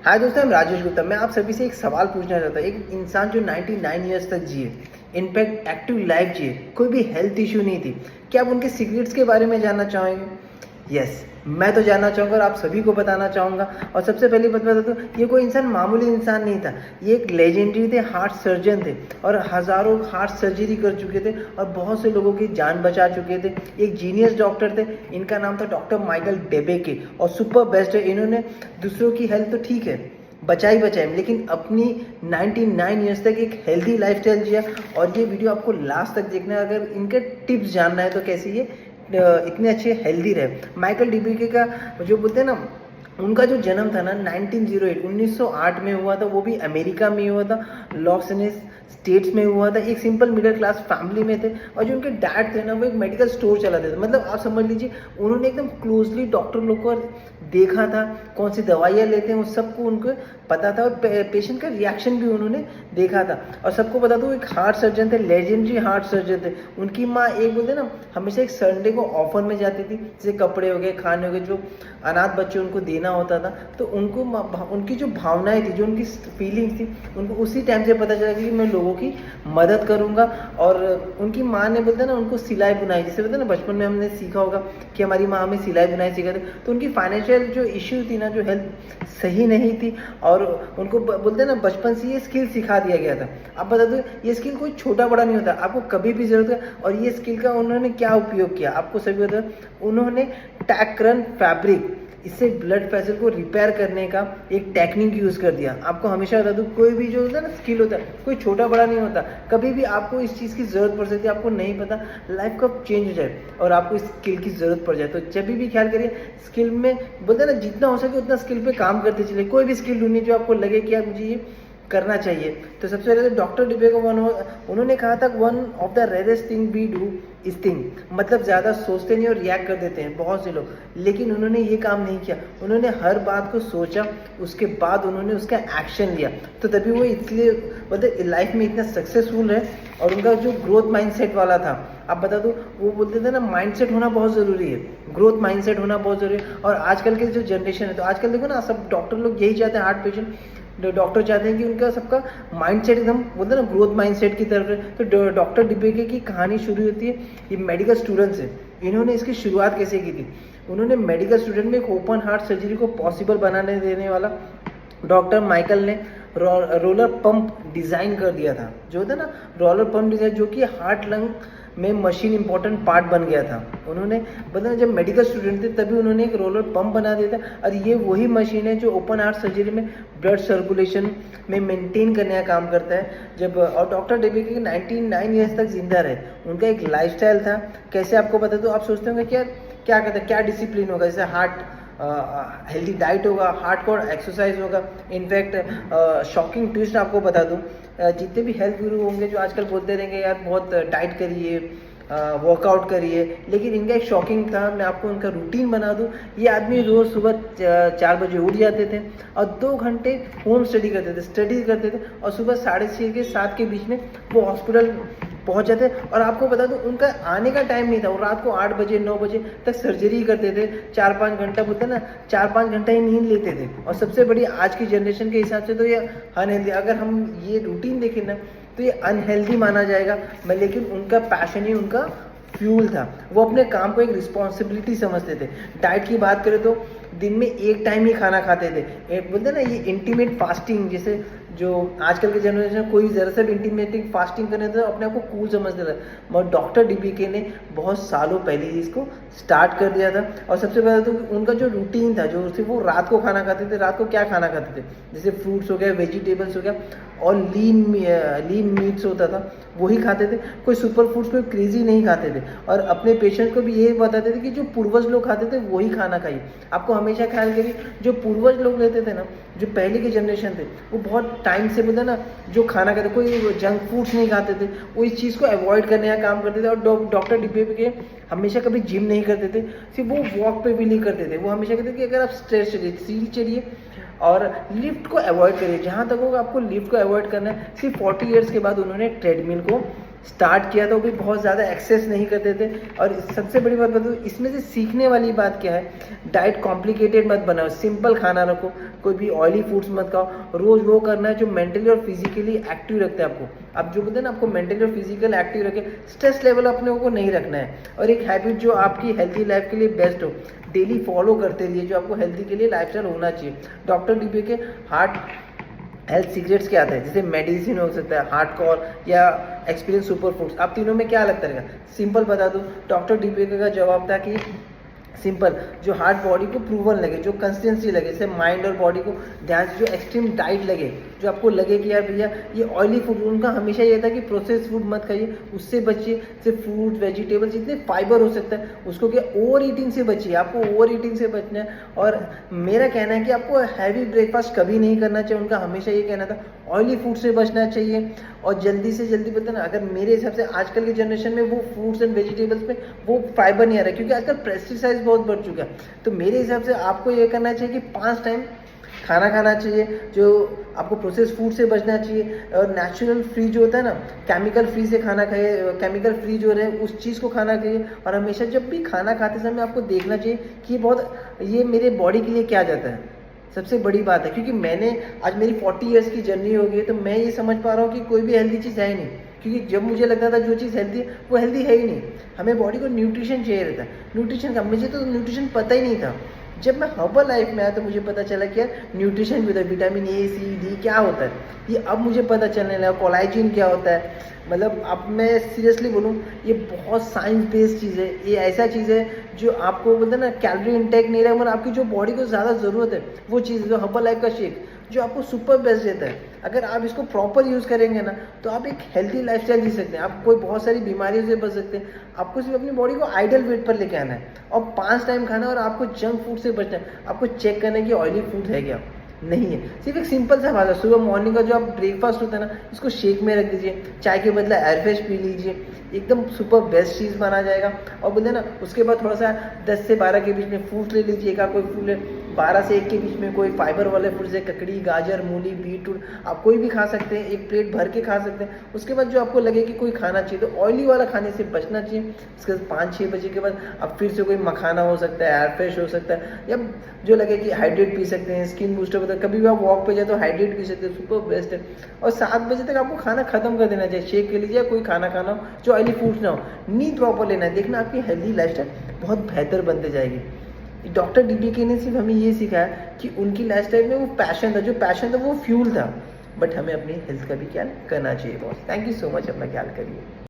हाय दोस्तों, मैं राजेश गुप्ता। मैं आप सभी से एक सवाल पूछना चाहता हूँ। एक इंसान जो 99 ईयर्स तक जिए, इनफैक्ट एक्टिव लाइफ जिए, कोई भी हेल्थ इशू नहीं थी, क्या आप उनके सीक्रेट्स के बारे में जानना चाहेंगे? यस, मैं तो जानना चाहूँगा और आप सभी को बताना चाहूँगा। और सबसे पहली बात बता दूँ, ये कोई इंसान मामूली इंसान नहीं था। ये एक लेजेंडरी थे, हार्ट सर्जन थे और हज़ारों हार्ट सर्जरी कर चुके थे और बहुत से लोगों की जान बचा चुके थे। एक जीनियस डॉक्टर थे, इनका नाम था डॉक्टर माइकल डेबेके और सुपर बेस्ट है। इन्होंने दूसरों की हेल्थ तो ठीक है बचाई लेकिन अपनी 99 ईयर्स तक एक हेल्दी लाइफस्टाइल जिया। और ये वीडियो आपको लास्ट तक देखना है अगर इनके टिप्स जानना है तो कैसे ये इतने अच्छे हेल्दी रहे। माइकल डेबेके का जो बोलते हैं ना, उनका जो जन्म था ना 1908 1908 में हुआ था, वो भी अमेरिका में हुआ था, लॉस एंजल्स स्टेट्स में हुआ था। एक सिंपल मिडिल क्लास फैमिली में थे और जो उनके डैड थे ना, वो एक मेडिकल स्टोर चलाते थे। मतलब आप समझ लीजिए, उन्होंने एकदम क्लोजली डॉक्टर लोग को देखा था, कौन सी दवाइयाँ लेते हैं वो सबको उनको पता था और पेशेंट का रिएक्शन भी उन्होंने देखा था। और सबको पता था वो एक हार्ट सर्जन थे, लेजेंडरी हार्ट सर्जन थे। उनकी माँ एक बोलते ना, हमेशा एक संडे को ऑफर में जाती थी, जैसे कपड़े हो गए, खाने हो गए, जो अनाथ बच्चे उनको देना होता था। तो उनको उनकी जो भावनाएं थी, जो उनकी फीलिंग्स थी, उनको उसी टाइम से पता चला कि मैं लोगों की मदद करूंगा। और उनकी माँ ने बोलते ना उनको सिलाई बुनाई, जैसे बोलते ना बचपन में हमने सीखा होगा कि हमारी माँ हमें सिलाई बुनाई सिखाते। तो उनकी फाइनेंशियल जो इश्यू थी ना, जो हेल्थ सही नहीं थी और उनको बोलते ना बचपन से ये स्किल सिखा दिया गया था। आप बता दो, ये स्किल कोई छोटा बड़ा नहीं होता, आपको कभी भी जरूरत है। और ये स्किल का उन्होंने क्या उपयोग किया आपको सभी बता, उन्होंने टैक्रन फैब्रिक, इससे ब्लड वेसल को रिपेयर करने का एक टेक्निक यूज़ कर दिया। आपको हमेशा बता दूं, कोई भी जो होता है ना स्किल होता है, कोई छोटा बड़ा नहीं होता। कभी भी आपको इस चीज़ की ज़रूरत पड़ सकती है, आपको नहीं पता लाइफ कब चेंज हो जाए और आपको इस स्किल की ज़रूरत पड़ जाए। तो जब भी ख्याल करिए, स्किल में बोलते हैं ना, जितना हो सके उतना स्किल पे काम करते चलिए। कोई भी स्किल ढूंढिए जो आपको लगे कि यार मुझे ये करना चाहिए। तो सबसे पहले तो डॉक्टर डिबे को उन्होंने कहा था, one of the rarest thing we do is thing, मतलब ज़्यादा सोचते नहीं और रिएक्ट कर देते हैं बहुत से लोग। लेकिन उन्होंने ये काम नहीं किया, उन्होंने हर बात को सोचा, उसके बाद उन्होंने उसका एक्शन लिया। तो तभी वो इसलिए मतलब लाइफ में इतना सक्सेसफुल है। और उनका जो ग्रोथ माइंडसेट वाला था, आप बता दो, वो बोलते थे ना माइंडसेट होना बहुत ज़रूरी है, ग्रोथ माइंडसेट होना बहुत ज़रूरी है। और आजकल के जो जनरेशन है, तो आजकल देखो ना, सब डॉक्टर लोग यही चाहते हैं, हार्ट पेशेंट डॉक्टर चाहते हैं कि उनका सबका माइंडसेट एकदम बोलते हैं ना ग्रोथ माइंडसेट की तरफ है। तो डॉक्टर डिबेके की कहानी शुरू होती है, ये मेडिकल स्टूडेंट से। इन्होंने इसकी शुरुआत कैसे की थी? उन्होंने मेडिकल स्टूडेंट में एक ओपन हार्ट सर्जरी को पॉसिबल बनाने देने वाला डॉक्टर माइकल ने रोलर पंप डिज़ाइन कर दिया था। जो होता है ना रोलर पंप डिज़ाइन, जो कि हार्ट लंग में मशीन इंपॉर्टेंट पार्ट बन गया था। उन्होंने मतलब जब मेडिकल स्टूडेंट थे तभी उन्होंने एक रोलर पंप बना दिया था। और ये वही मशीन है जो ओपन हार्ट सर्जरी में ब्लड सर्कुलेशन में मेंटेन करने का काम करता है। जब और डॉक्टर डेबेके 99 ईयर्स तक जिंदा रहे। उनका एक लाइफस्टाइल था, कैसे आपको पता, तो आप सोचते होंगे क्या क्या कहते हैं, क्या डिसिप्लिन होगा, जैसे हार्ट हेल्दी डाइट होगा, हार्डकोर एक्सरसाइज होगा। इनफैक्ट शॉकिंग ट्विस्ट आपको बता दूं, जितने भी हेल्थ गुरु होंगे जो आजकल बोलते रहेंगे यार बहुत डाइट करिए, वर्कआउट करिए, लेकिन इनका एक शॉकिंग था। मैं आपको उनका रूटीन बना दूं। ये आदमी रोज़ सुबह 4 बजे उठ जाते थे और 2 घंटे होम स्टडी करते थे और सुबह 6:30 के 7 के बीच में वो हॉस्पिटल पहुंच जाते। और आपको बता दूं, उनका आने का टाइम नहीं था, वो रात को 8 बजे 9 बजे तक सर्जरी करते थे। 4-5 घंटा बोलते ना, 4-5 घंटा ही नींद लेते थे। और सबसे बड़ी आज की जनरेशन के हिसाब से तो ये अनहेल्दी, अगर हम ये रूटीन देखें ना तो ये अनहेल्दी माना जाएगा। लेकिन उनका पैशन ही उनका फ्यूल था। वो अपने काम को एक रिस्पॉन्सिबिलिटी समझते थे। डाइट की बात करें तो दिन में 1 टाइम ही खाना खाते थे। बोलते ना ये इंटीमेट फास्टिंग, जैसे जो आजकल के जनरेशन कोई ज़रा सा भी इंटीमेटिंग फास्टिंग करने तो अपने आप को कूल समझते थे, मगर डॉक्टर डिबेके ने बहुत सालों पहले ही इसको स्टार्ट कर दिया था। और सबसे पहले तो उनका जो रूटीन था, जो सिर्फ वो रात को खाना खाते थे। रात को क्या खाना खाते थे, जैसे फ्रूट्स हो गया, वेजिटेबल्स हो गया और लीन मीट्स होता था, वही खाते थे। कोई सुपर फूड्स कोई क्रेजी नहीं खाते थे। और अपने पेशेंट को भी ये बताते थे कि जो पूर्वज लोग खाते थे वही खाना खाइए। आपको हमेशा ख्याल करिए, जो पूर्वज लोग लेते थे ना, जो पहले के जनरेशन थे, वो बहुत टाइम से बोलते ना जो खाना खाते, कोई जंक फूड्स नहीं खाते थे, वो इस चीज़ को अवॉइड करने का काम करते थे। और डॉक्टर डिबेके हमेशा कभी जिम नहीं करते थे, सिर्फ वो वॉक पे भी नहीं करते थे। वो हमेशा कहते थे कि अगर आप स्ट्रेस चलिए, सीढ़ी चढ़िए और लिफ्ट को अवॉइड करिए। जहाँ तक होगा आपको लिफ्ट को अवॉइड करना है। सिर्फ 40 ईयर्स के बाद उन्होंने ट्रेडमिल को स्टार्ट किया तो भी बहुत ज़्यादा एक्सेस नहीं करते थे। और सबसे बड़ी बात बताऊँ, इसमें से सीखने वाली बात क्या है, डाइट कॉम्प्लिकेटेड मत बनाओ, सिंपल खाना रखो, कोई भी ऑयली फूड्स मत खाओ। रोज़ वो करना है जो मेंटली और फिजिकली एक्टिव रखता है आपको। आप जो बोलते हैं ना, आपको मेंटली और फिजिकल एक्टिव रखे, स्ट्रेस लेवल अपने को नहीं रखना है। और एक हैबिट जो आपकी हेल्थी लाइफ के लिए बेस्ट हो, डेली फॉलो करते रहिए, जो आपको हेल्थी के लिए लाइफस्टाइल होना चाहिए। डॉक्टर डीबी के हार्ट हेल्थ सीक्रेट्स क्या आता है, जैसे मेडिसिन हो सकता है, हार्ड कॉर या एक्सपीरियंस सुपर फूड्स। आप तीनों में क्या लगता रहेगा? सिंपल बता दूं, डॉक्टर डीपीके का जवाब था कि सिंपल, जो हार्ट बॉडी को प्रूवन लगे, जो कंसिस्टेंसी लगे, जैसे माइंड और बॉडी को ध्यान से, जो एक्सट्रीम डाइट लगे, जो आपको लगे कि यार भैया ये ऑयली फूड, उनका हमेशा ये था कि प्रोसेस फूड मत खाइए, उससे बचिए। सिर्फ फ्रूट वेजिटेबल्स, जितने फाइबर हो सकता है उसको, क्या ओवर ईटिंग से बचिए, आपको ओवर ईटिंग से बचना है। और मेरा कहना है कि आपको हैवी ब्रेकफास्ट कभी नहीं करना चाहिए, उनका हमेशा ये कहना था। ऑयली फूड से बचना चाहिए और जल्दी से जल्दी पता ना, अगर मेरे हिसाब से आजकल की जनरेशन में वो फ्रूट्स एंड वेजिटेबल्स में वो फाइबर नहीं आ रहा है, क्योंकि आजकल पेस्टिसाइड्स बहुत बढ़ चुका है। तो मेरे हिसाब से आपको ये करना चाहिए कि 5 टाइम खाना खाना चाहिए, जो आपको प्रोसेस फूड से बचना चाहिए, और नेचुरल फ्री जो होता है ना, केमिकल फ्री से खाना खाइए, केमिकल फ्री जो रहे उस चीज़ को खाना खाइए। और हमेशा जब भी खाना खाते समय आपको देखना चाहिए कि ये मेरे बॉडी के लिए क्या जाता है। सबसे बड़ी बात है, क्योंकि मैंने आज मेरी 40 इयर्स की जर्नी हो गई है, तो मैं ये समझ पा रहा हूँ कि कोई भी हेल्दी चीज़ है ही नहीं। क्योंकि जब मुझे लगता था जो चीज़ हेल्दी है वो हेल्दी है ही नहीं। हमें बॉडी को न्यूट्रिशन चाहिए रहता है, न्यूट्रिशन का मुझे तो न्यूट्रिशन पता ही नहीं था। जब मैं हर्बल लाइफ में आया तो मुझे पता चला कि यार न्यूट्रिशन भी होता है, विटामिन ए सी डी क्या होता है, ये अब मुझे पता चलने लगा। कोलाइजिन क्या होता है, मतलब अब मैं सीरियसली बोलूँ, ये बहुत साइंस बेस्ड चीज़ है। ये ऐसा चीज़ है जो आपको बोलते हैं ना, कैलोरी इंटेक नहीं रहा, मगर आपकी जो बॉडी को ज़्यादा ज़रूरत है वो चीज़, जो हर्बल लाइफ का शेक जो आपको सुपर बेस्ट देता है। अगर आप इसको प्रॉपर यूज़ करेंगे ना, तो आप एक हेल्थी लाइफस्टाइल जी सकते हैं, आप कोई बहुत सारी बीमारियों से बच सकते हैं। आपको सिर्फ अपनी बॉडी को आइडियल वेट पर लेके आना है और 5 टाइम खाना है, और आपको जंक फूड से बचना है। आपको चेक करना है कि ऑयली फूड है क्या नहीं है। सिर्फ एक सिंपल सा बात है, सुबह मॉर्निंग का जो आप ब्रेकफास्ट होता है ना, इसको शेक में रख दीजिए, चाय के बदले एयरफ्रेश पी लीजिए, एकदम सुपर बेस्ट चीज़ माना जाएगा। और बोलते ना, उसके बाद थोड़ा सा 10 से 12 के बीच में फ्रूट ले लीजिए, एक कोई फ्रूट ले, 12 से 1 के बीच में कोई फाइबर वाले फ्रूट जैसे ककड़ी, गाजर, मूली, बीटरूट, आप कोई भी खा सकते हैं, एक प्लेट भर के खा सकते हैं। उसके बाद जो आपको लगे कि कोई खाना चाहिए, तो ऑयली वाला खाने से बचना चाहिए। उसके बाद 5-6 बजे के बाद अब फिर से कोई मखाना हो सकता है, एयरफ्रेश हो सकता है, या जो लगे कि हाइड्रेट पी सकते हैं, स्किन बूस्टर होता है, कभी भी आप वॉक पे जाए तो हाइड्रेट पी सकते हैं, सुपर बेस्ट है। और 7 बजे तक आपको खाना खत्म कर देना चाहिए, शेक ले लीजिए, कोई खाना खाना हो जो ऑयली फूड्स ना हो, नींद प्रॉपर लेना है। देखना आपकी हेल्दी लाइफस्टाइल बहुत बेहतर बनते जाएगी। डॉक्टर डीबीके ने सिर्फ हमें ये सिखाया कि उनकी लाइफस्टाइल में वो पैशन था, जो पैशन था वो फ्यूल था, बट हमें अपनी हेल्थ का भी ख्याल करना चाहिए boss. Thank you so much, अपना ख्याल करिए।